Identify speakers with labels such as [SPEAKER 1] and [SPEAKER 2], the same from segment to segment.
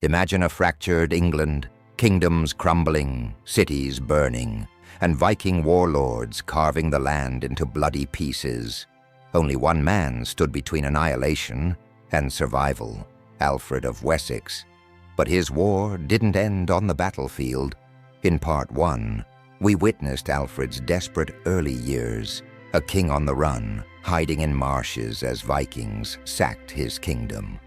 [SPEAKER 1] Imagine a fractured England, kingdoms crumbling, cities burning, and Viking warlords carving the land into bloody pieces. Only one man stood between annihilation and survival, Alfred of Wessex. But his war didn't end on the battlefield. In Part 1, we witnessed Alfred's desperate early years, a king on the run, hiding in marshes as Vikings sacked his kingdom.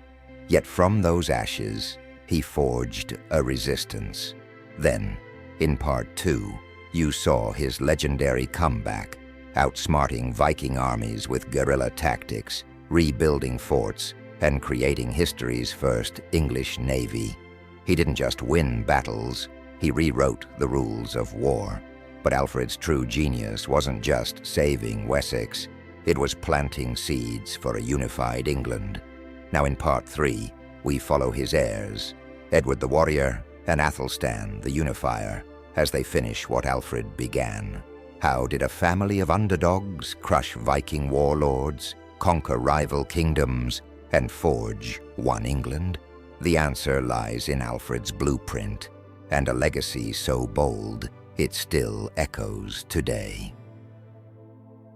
[SPEAKER 1] Yet from those ashes, he forged a resistance. Then, in Part 2, you saw his legendary comeback, outsmarting Viking armies with guerrilla tactics, rebuilding forts, and creating history's first English navy. He didn't just win battles, he rewrote the rules of war. But Alfred's true genius wasn't just saving Wessex, it was planting seeds for a unified England. Now in Part 3, we follow his heirs, Edward the Warrior and Athelstan the Unifier, as they finish what Alfred began. How did a family of underdogs crush Viking warlords, conquer rival kingdoms, and forge one England? The answer lies in Alfred's blueprint, and a legacy so bold it still echoes today.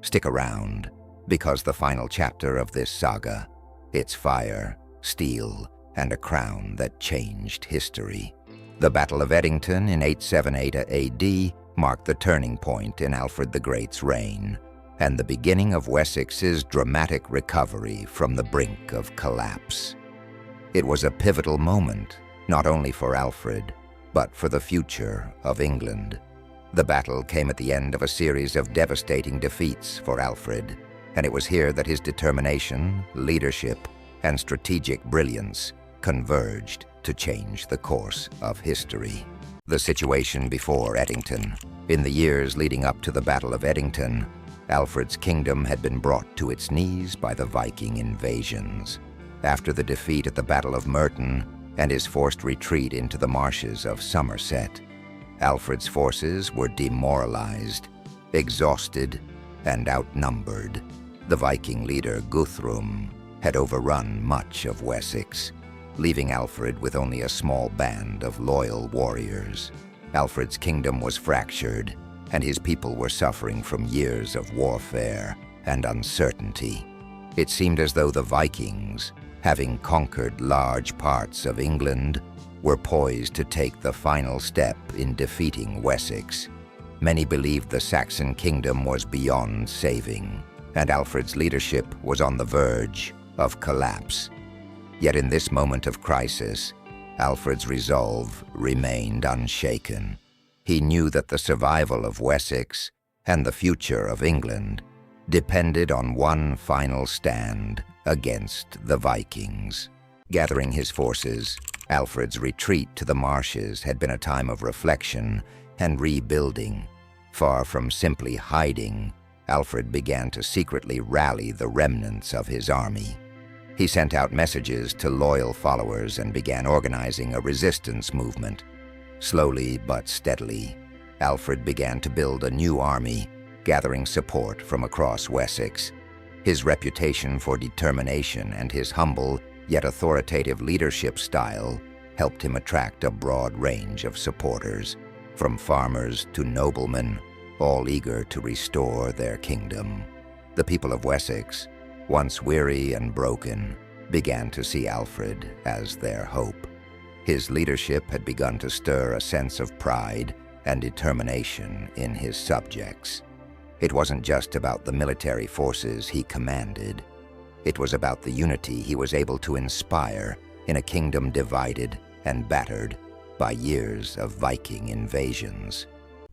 [SPEAKER 1] Stick around, because the final chapter of this saga, it's fire, steel, and a crown that changed history. The Battle of Edington in 878 AD marked the turning point in Alfred the Great's reign, and the beginning of Wessex's dramatic recovery from the brink of collapse. It was a pivotal moment, not only for Alfred, but for the future of England. The battle came at the end of a series of devastating defeats for Alfred, and it was here that his determination, leadership, and strategic brilliance converged to change the course of history. The situation before Edington. In the years leading up to the Battle of Edington, Alfred's kingdom had been brought to its knees by the Viking invasions. After the defeat at the Battle of Merton and his forced retreat into the marshes of Somerset, Alfred's forces were demoralized, exhausted, and outnumbered. The Viking leader Guthrum had overrun much of Wessex, leaving Alfred with only a small band of loyal warriors. Alfred's kingdom was fractured, and his people were suffering from years of warfare and uncertainty. It seemed as though the Vikings, having conquered large parts of England, were poised to take the final step in defeating Wessex. Many believed the Saxon kingdom was beyond saving, and Alfred's leadership was on the verge of collapse. Yet in this moment of crisis, Alfred's resolve remained unshaken. He knew that the survival of Wessex and the future of England depended on one final stand against the Vikings. Gathering his forces, Alfred's retreat to the marshes had been a time of reflection and rebuilding. Far from simply hiding, Alfred began to secretly rally the remnants of his army. He sent out messages to loyal followers and began organizing a resistance movement. Slowly but steadily, Alfred began to build a new army, gathering support from across Wessex. His reputation for determination and his humble yet authoritative leadership style helped him attract a broad range of supporters, from farmers to noblemen, all eager to restore their kingdom. The people of Wessex, once weary and broken, began to see Alfred as their hope. His leadership had begun to stir a sense of pride and determination in his subjects. It wasn't just about the military forces he commanded. It was about the unity he was able to inspire in a kingdom divided and battered by years of Viking invasions.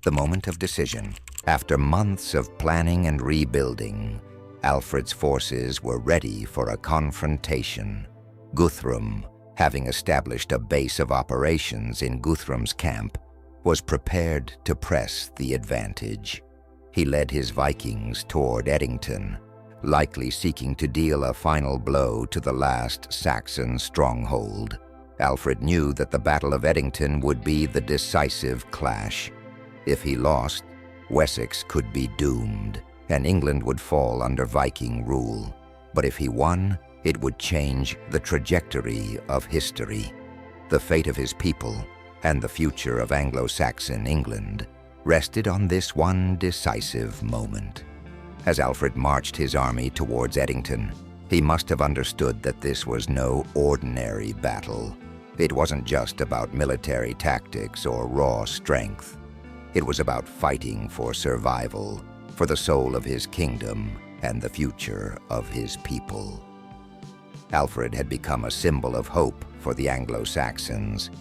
[SPEAKER 1] The moment of decision. After months of planning and rebuilding, Alfred's forces were ready for a confrontation. Guthrum, having established a base of operations in Guthrum's camp, was prepared to press the advantage. He led his Vikings toward Edington, likely seeking to deal a final blow to the last Saxon stronghold. Alfred knew that the Battle of Edington would be the decisive clash. If he lost, Wessex could be doomed, and England would fall under Viking rule. But if he won, it would change the trajectory of history. The fate of his people and the future of Anglo-Saxon England rested on this one decisive moment. As Alfred marched his army towards Edington, he must have understood that this was no ordinary battle. It wasn't just about military tactics or raw strength. It was about fighting for survival, for the soul of his kingdom and the future of his people. Alfred had become a symbol of hope for the Anglo-Saxons,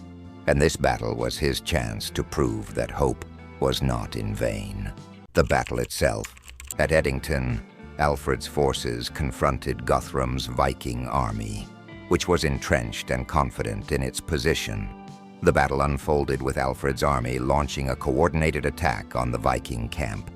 [SPEAKER 1] and this battle was his chance to prove that hope was not in vain. The battle itself. At Edington, Alfred's forces confronted Guthrum's Viking army, which was entrenched and confident in its position. The battle unfolded with Alfred's army launching a coordinated attack on the Viking camp.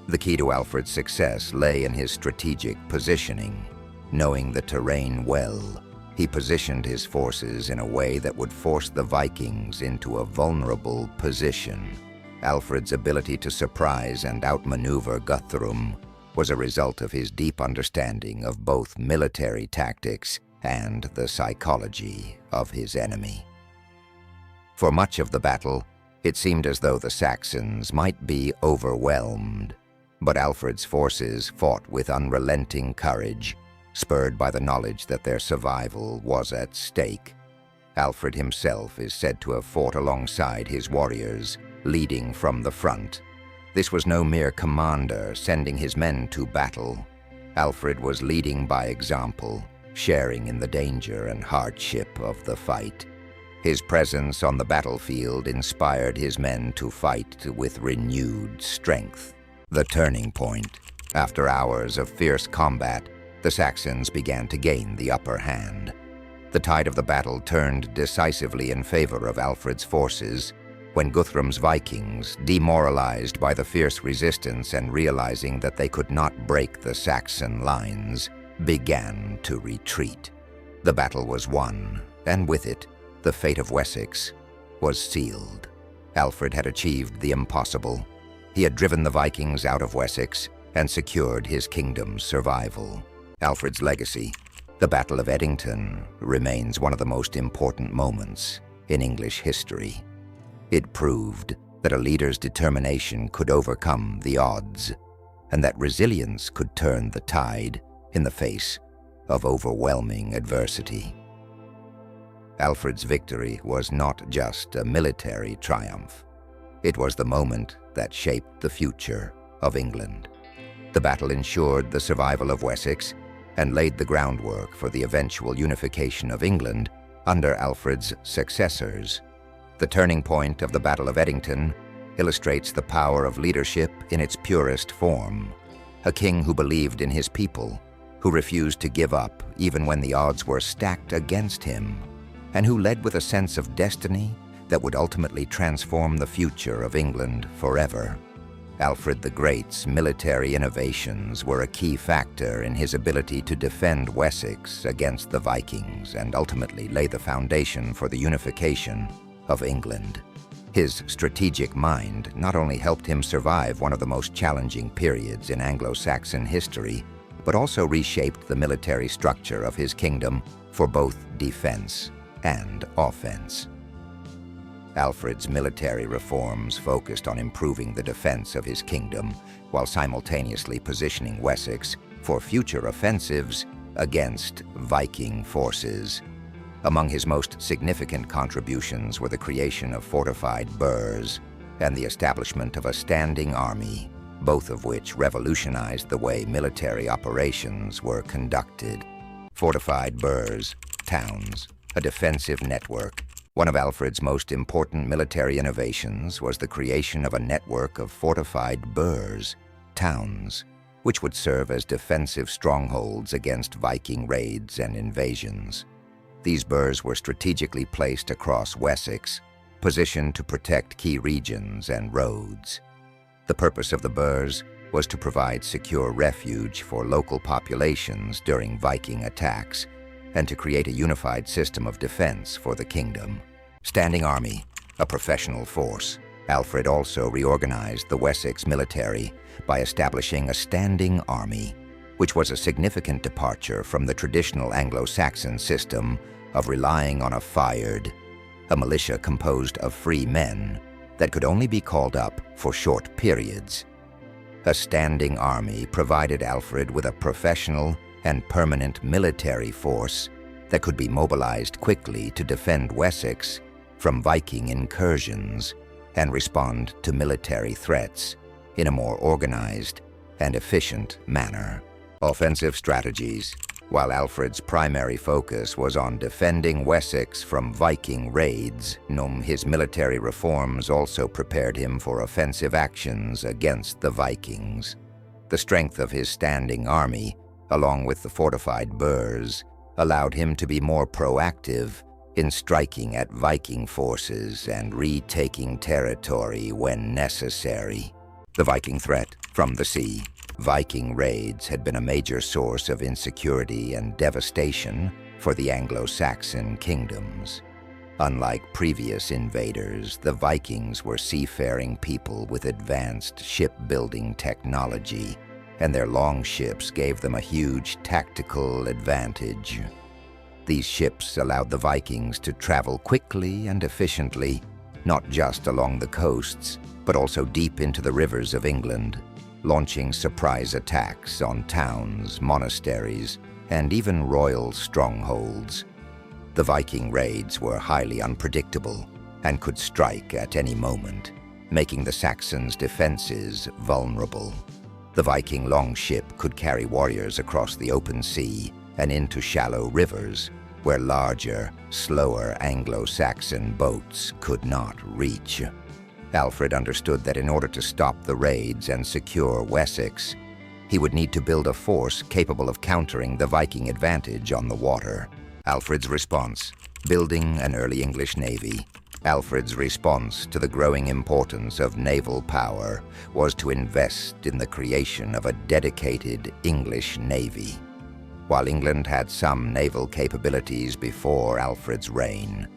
[SPEAKER 1] The key to Alfred's success lay in his strategic positioning. Knowing the terrain well, he positioned his forces in a way that would force the Vikings into a vulnerable position. Alfred's ability to surprise and outmaneuver Guthrum was a result of his deep understanding of both military tactics and the psychology of his enemy. For much of the battle, it seemed as though the Saxons might be overwhelmed, but Alfred's forces fought with unrelenting courage, spurred by the knowledge that their survival was at stake. Alfred himself is said to have fought alongside his warriors, leading from the front. This was no mere commander sending his men to battle. Alfred was leading by example, sharing in the danger and hardship of the fight. His presence on the battlefield inspired his men to fight with renewed strength. The turning point. After hours of fierce combat, the Saxons began to gain the upper hand. The tide of the battle turned decisively in favor of Alfred's forces when Guthrum's Vikings, demoralized by the fierce resistance and realizing that they could not break the Saxon lines, began to retreat. The battle was won, and with it, the fate of Wessex was sealed. Alfred had achieved the impossible. He had driven the Vikings out of Wessex and secured his kingdom's survival. Alfred's legacy, the Battle of Edington, remains one of the most important moments in English history. It proved that a leader's determination could overcome the odds, and that resilience could turn the tide in the face of overwhelming adversity. Alfred's victory was not just a military triumph. It was the moment that shaped the future of England. The battle ensured the survival of Wessex and laid the groundwork for the eventual unification of England under Alfred's successors. The turning point of the Battle of Edington illustrates the power of leadership in its purest form. A king who believed in his people, who refused to give up even when the odds were stacked against him, and who led with a sense of destiny that would ultimately transform the future of England forever. Alfred the Great's military innovations were a key factor in his ability to defend Wessex against the Vikings and ultimately lay the foundation for the unification of England. His strategic mind not only helped him survive one of the most challenging periods in Anglo-Saxon history, but also reshaped the military structure of his kingdom for both defense and offense. Alfred's military reforms focused on improving the defense of his kingdom while simultaneously positioning Wessex for future offensives against Viking forces. Among his most significant contributions were the creation of fortified burhs and the establishment of a standing army, both of which revolutionized the way military operations were conducted. Fortified burhs, towns, a defensive network. One of Alfred's most important military innovations was the creation of a network of fortified burhs, towns, which would serve as defensive strongholds against Viking raids and invasions. These burhs were strategically placed across Wessex, positioned to protect key regions and roads. The purpose of the burhs was to provide secure refuge for local populations during Viking attacks and to create a unified system of defense for the kingdom. Standing army, a professional force. Alfred also reorganized the Wessex military by establishing a standing army, which was a significant departure from the traditional Anglo-Saxon system of relying on a fired, a militia composed of free men that could only be called up for short periods. A standing army provided Alfred with a professional and permanent military force that could be mobilized quickly to defend Wessex from Viking incursions and respond to military threats in a more organized and efficient manner. Offensive strategies. While Alfred's primary focus was on defending Wessex from Viking raids, his military reforms also prepared him for offensive actions against the Vikings. The strength of his standing army, along with the fortified burhs, allowed him to be more proactive in striking at Viking forces and retaking territory when necessary. The Viking threat from the sea. Viking raids had been a major source of insecurity and devastation for the Anglo-Saxon kingdoms. Unlike previous invaders, the Vikings were seafaring people with advanced shipbuilding technology, and their longships gave them a huge tactical advantage. These ships allowed the Vikings to travel quickly and efficiently, not just along the coasts, but also deep into the rivers of England, launching surprise attacks on towns, monasteries, and even royal strongholds. The Viking raids were highly unpredictable and could strike at any moment, making the Saxons' defenses vulnerable. The Viking longship could carry warriors across the open sea and into shallow rivers, where larger, slower Anglo-Saxon boats could not reach. Alfred understood that in order to stop the raids and secure Wessex, he would need to build a force capable of countering the Viking advantage on the water. Alfred's response: building an early English navy. Alfred's response to the growing importance of naval power was to invest in the creation of a dedicated English navy. While England had some naval capabilities before Alfred's reign,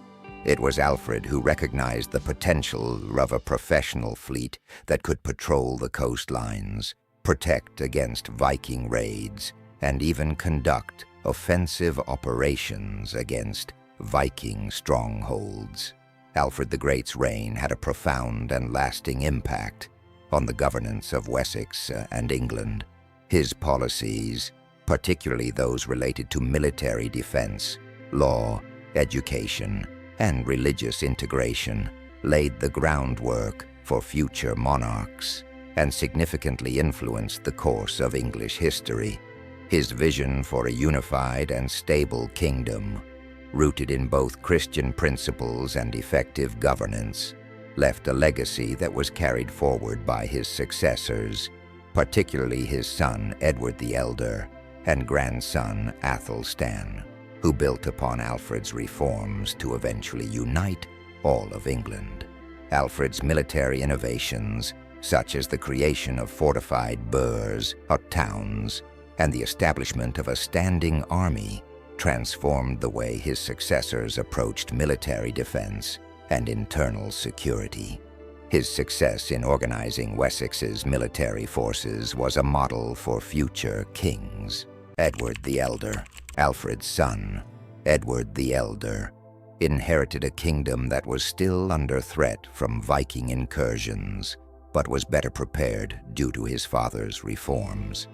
[SPEAKER 1] it was Alfred who recognized the potential of a professional fleet that could patrol the coastlines, protect against Viking raids, and even conduct offensive operations against Viking strongholds. Alfred the Great's reign had a profound and lasting impact on the governance of Wessex and England. His policies, particularly those related to military defense, law, education, and religious integration, laid the groundwork for future monarchs and significantly influenced the course of English history. His vision for a unified and stable kingdom, rooted in both Christian principles and effective governance, left a legacy that was carried forward by his successors, particularly his son Edward the Elder and grandson Athelstan, who built upon Alfred's reforms to eventually unite all of England. Alfred's military innovations, such as the creation of fortified burhs or towns and the establishment of a standing army, transformed the way his successors approached military defense and internal security. His success in organizing Wessex's military forces was a model for future kings. Edward the Elder, Alfred's son, Edward the Elder, inherited a kingdom that was still under threat from Viking incursions, but was better prepared due to his father's reforms.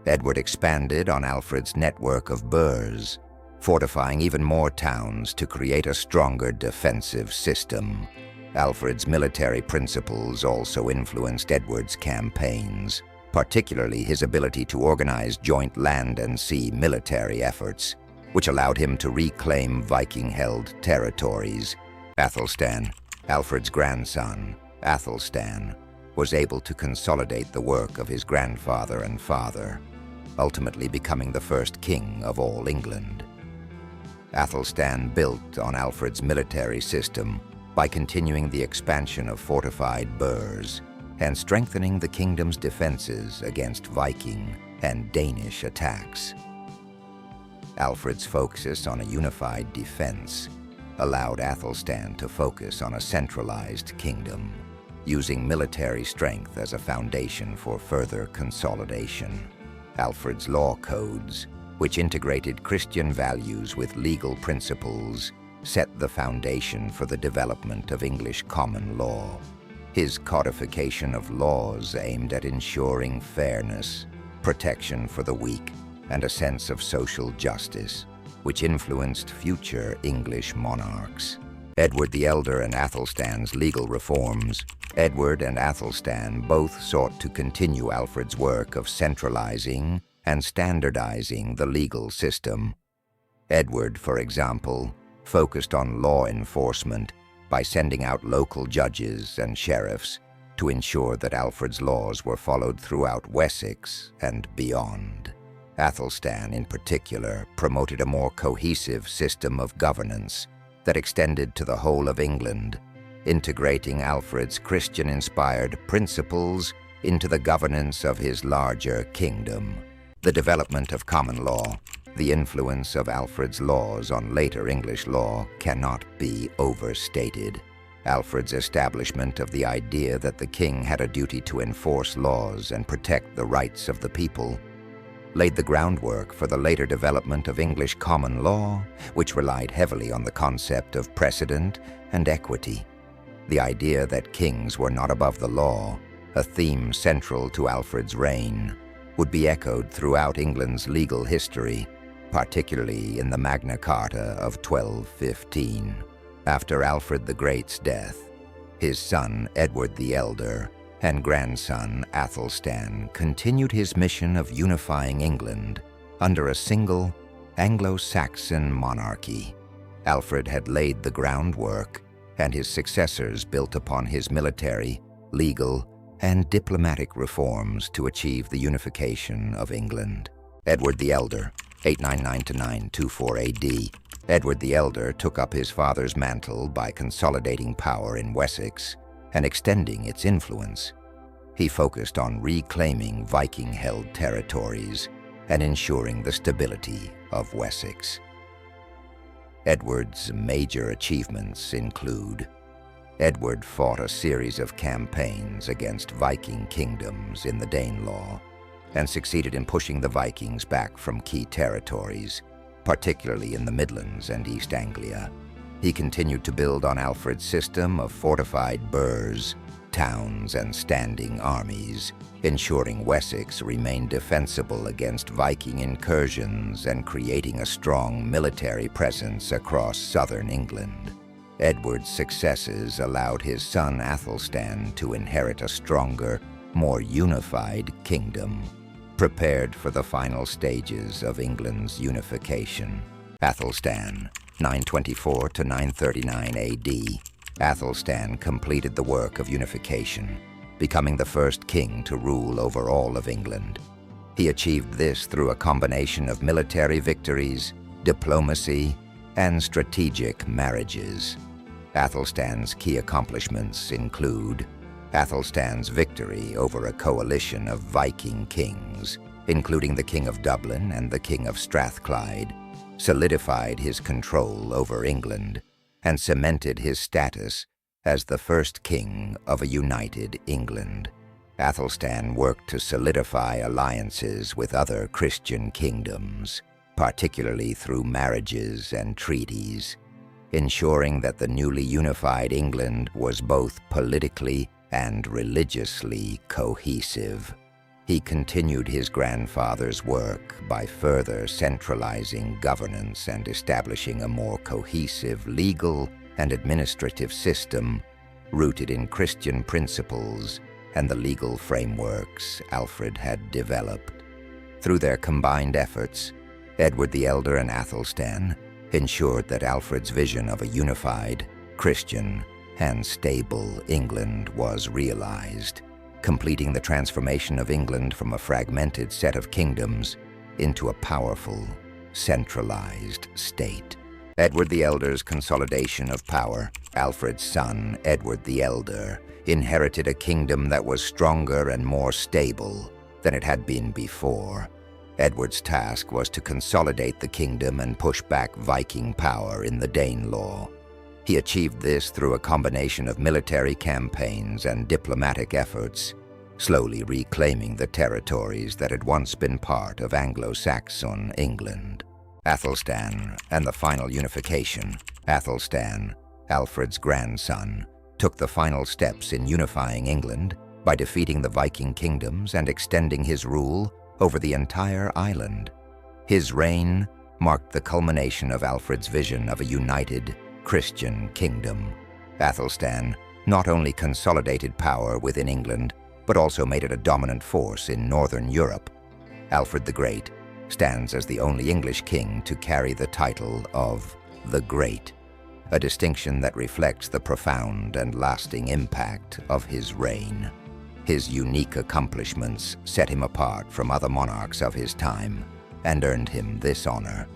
[SPEAKER 1] Edward expanded on Alfred's network of burhs, fortifying even more towns to create a stronger defensive system. Alfred's military principles also influenced Edward's campaigns, particularly his ability to organize joint land and sea military efforts, which allowed him to reclaim Viking-held territories. Athelstan, Alfred's grandson, Athelstan, was able to consolidate the work of his grandfather and father, ultimately becoming the first king of all England. Athelstan built on Alfred's military system by continuing the expansion of fortified burhs and strengthening the kingdom's defenses against Viking and Danish attacks. Alfred's focus on a unified defense allowed Athelstan to focus on a centralized kingdom, using military strength as a foundation for further consolidation. Alfred's law codes, which integrated Christian values with legal principles, set the foundation for the development of English common law. His codification of laws aimed at ensuring fairness, protection for the weak, and a sense of social justice, which influenced future English monarchs. Edward the Elder and Athelstan's legal reforms. Edward and Athelstan both sought to continue Alfred's work of centralizing and standardizing the legal system. Edward, for example, focused on law enforcement by sending out local judges and sheriffs to ensure that Alfred's laws were followed throughout Wessex and beyond. Athelstan, in particular, promoted a more cohesive system of governance that extended to the whole of England, integrating Alfred's Christian-inspired principles into the governance of his larger kingdom. The development of common law, the influence of Alfred's laws on later English law cannot be overstated. Alfred's establishment of the idea that the king had a duty to enforce laws and protect the rights of the people laid the groundwork for the later development of English common law, which relied heavily on the concept of precedent and equity. The idea that kings were not above the law, a theme central to Alfred's reign, would be echoed throughout England's legal history, particularly in the Magna Carta of 1215. After Alfred the Great's death, his son Edward the Elder and grandson Athelstan continued his mission of unifying England under a single Anglo-Saxon monarchy. Alfred had laid the groundwork, and his successors built upon his military, legal, and diplomatic reforms to achieve the unification of England. Edward the Elder, 899–924 AD. Edward the Elder took up his father's mantle by consolidating power in Wessex and extending its influence. He focused on reclaiming Viking-held territories and ensuring the stability of Wessex. Edward's major achievements include: Edward fought a series of campaigns against Viking kingdoms in the Danelaw and succeeded in pushing the Vikings back from key territories, particularly in the Midlands and East Anglia. He continued to build on Alfred's system of fortified burhs, towns, and standing armies, ensuring Wessex remained defensible against Viking incursions and creating a strong military presence across southern England. Edward's successes allowed his son Athelstan to inherit a stronger, more unified kingdom. Prepared for the final stages of England's unification. Athelstan, 924–939 AD. Athelstan completed the work of unification, becoming the first king to rule over all of England. He achieved this through a combination of military victories, diplomacy, and strategic marriages. Athelstan's key accomplishments include Athelstan's victory over a coalition of Viking kings, including the King of Dublin and the King of Strathclyde, solidified his control over England, and cemented his status as the first king of a united England. Athelstan worked to solidify alliances with other Christian kingdoms, particularly through marriages and treaties, ensuring that the newly unified England was both politically and religiously cohesive. He continued his grandfather's work by further centralizing governance and establishing a more cohesive legal and administrative system rooted in Christian principles and the legal frameworks Alfred had developed. Through their combined efforts, Edward the Elder and Athelstan ensured that Alfred's vision of a unified, Christian, and stable England was realized, completing the transformation of England from a fragmented set of kingdoms into a powerful, centralized state. Edward the Elder's consolidation of power. Alfred's son, Edward the Elder, inherited a kingdom that was stronger and more stable than it had been before. Edward's task was to consolidate the kingdom and push back Viking power in the Danelaw. He achieved this through a combination of military campaigns and diplomatic efforts, slowly reclaiming the territories that had once been part of Anglo-Saxon England. Athelstan and the final unification. Athelstan, Alfred's grandson, took the final steps in unifying England by defeating the Viking kingdoms and extending his rule over the entire island. His reign marked the culmination of Alfred's vision of a united Christian kingdom. Athelstan not only consolidated power within England, but also made it a dominant force in northern Europe. Alfred the Great stands as the only English king to carry the title of the Great, a distinction that reflects the profound and lasting impact of his reign. His unique accomplishments set him apart from other monarchs of his time and earned him this honor.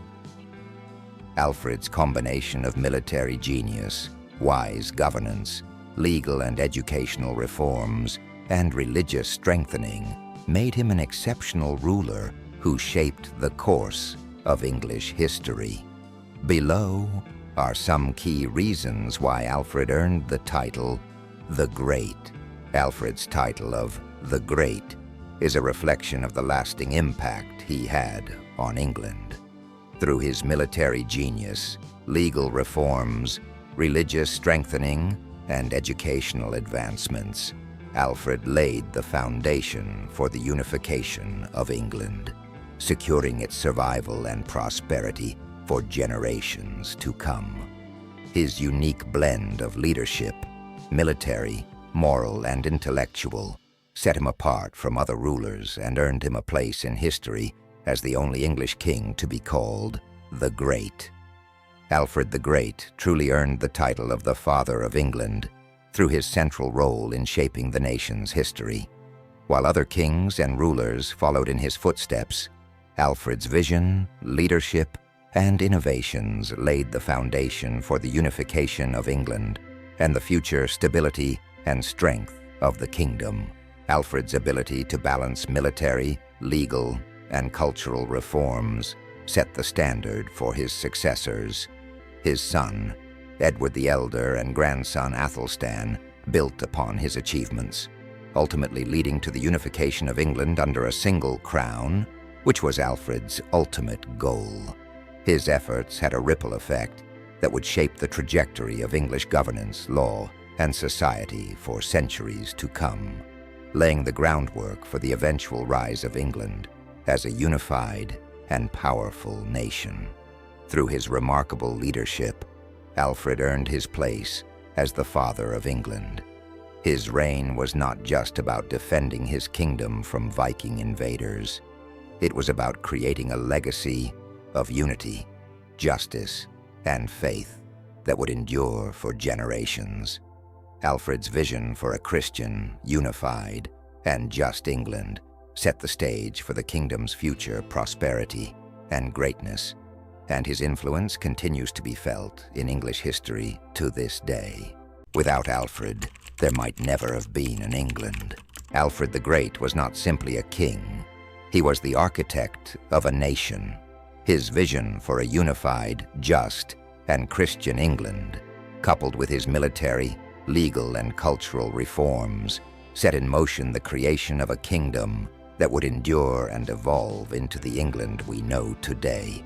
[SPEAKER 1] Alfred's combination of military genius, wise governance, legal and educational reforms, and religious strengthening made him an exceptional ruler who shaped the course of English history. Below are some key reasons why Alfred earned the title the Great. Alfred's title of the Great is a reflection of the lasting impact he had on England. Through his military genius, legal reforms, religious strengthening, and educational advancements, Alfred laid the foundation for the unification of England, securing its survival and prosperity for generations to come. His unique blend of leadership, military, moral, and intellectual set him apart from other rulers and earned him a place in history as the only English king to be called the Great. Alfred the Great truly earned the title of the Father of England through his central role in shaping the nation's history. While other kings and rulers followed in his footsteps, Alfred's vision, leadership, and innovations laid the foundation for the unification of England and the future stability and strength of the kingdom. Alfred's ability to balance military, legal, and cultural reforms set the standard for his successors. His son, Edward the Elder, and grandson Athelstan built upon his achievements, ultimately leading to the unification of England under a single crown, which was Alfred's ultimate goal. His efforts had a ripple effect that would shape the trajectory of English governance, law, and society for centuries to come, laying the groundwork for the eventual rise of England as a unified and powerful nation. Through his remarkable leadership, Alfred earned his place as the Father of England. His reign was not just about defending his kingdom from Viking invaders. It was about creating a legacy of unity, justice, and faith that would endure for generations. Alfred's vision for a Christian, unified, and just England set the stage for the kingdom's future prosperity and greatness, and his influence continues to be felt in English history to this day. Without Alfred, there might never have been an England. Alfred the Great was not simply a king. He was the architect of a nation. His vision for a unified, just, and Christian England, coupled with his military, legal, and cultural reforms, set in motion the creation of a kingdom that would endure and evolve into the England we know today.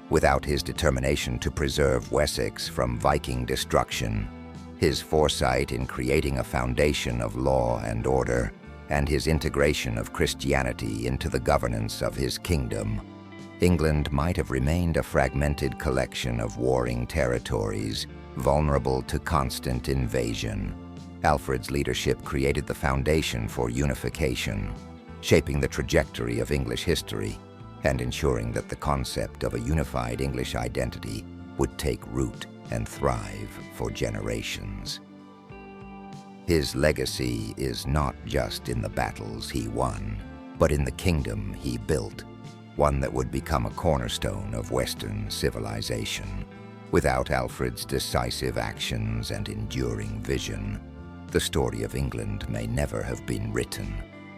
[SPEAKER 1] Without his determination to preserve Wessex from Viking destruction, his foresight in creating a foundation of law and order, and his integration of Christianity into the governance of his kingdom, England might have remained a fragmented collection of warring territories, vulnerable to constant invasion. Alfred's leadership created the foundation for unification, shaping the trajectory of English history and ensuring that the concept of a unified English identity would take root and thrive for generations. His legacy is not just in the battles he won, but in the kingdom he built, one that would become a cornerstone of Western civilization. Without Alfred's decisive actions and enduring vision, the story of England may never have been written.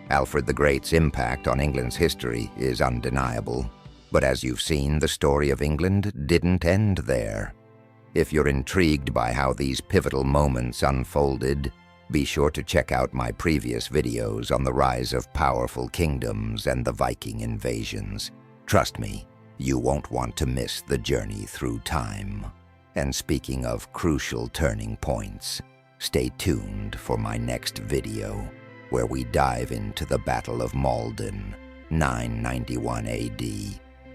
[SPEAKER 1] Alfred the Great's impact on England's history is undeniable, but as you've seen, the story of England didn't end there. If you're intrigued by how these pivotal moments unfolded, be sure to check out my previous videos on the rise of powerful kingdoms and the Viking invasions. Trust me, You won't want to miss the journey through time. And speaking of crucial turning points, stay tuned for my next video, where we dive into the Battle of Maldon, 991 AD,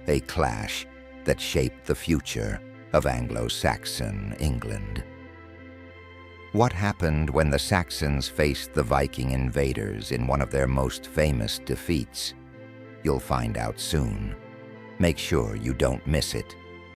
[SPEAKER 1] a clash that shaped the future of Anglo-Saxon England. What happened when the Saxons faced the Viking invaders in one of their most famous defeats? You'll find out soon. Make sure you don't miss it.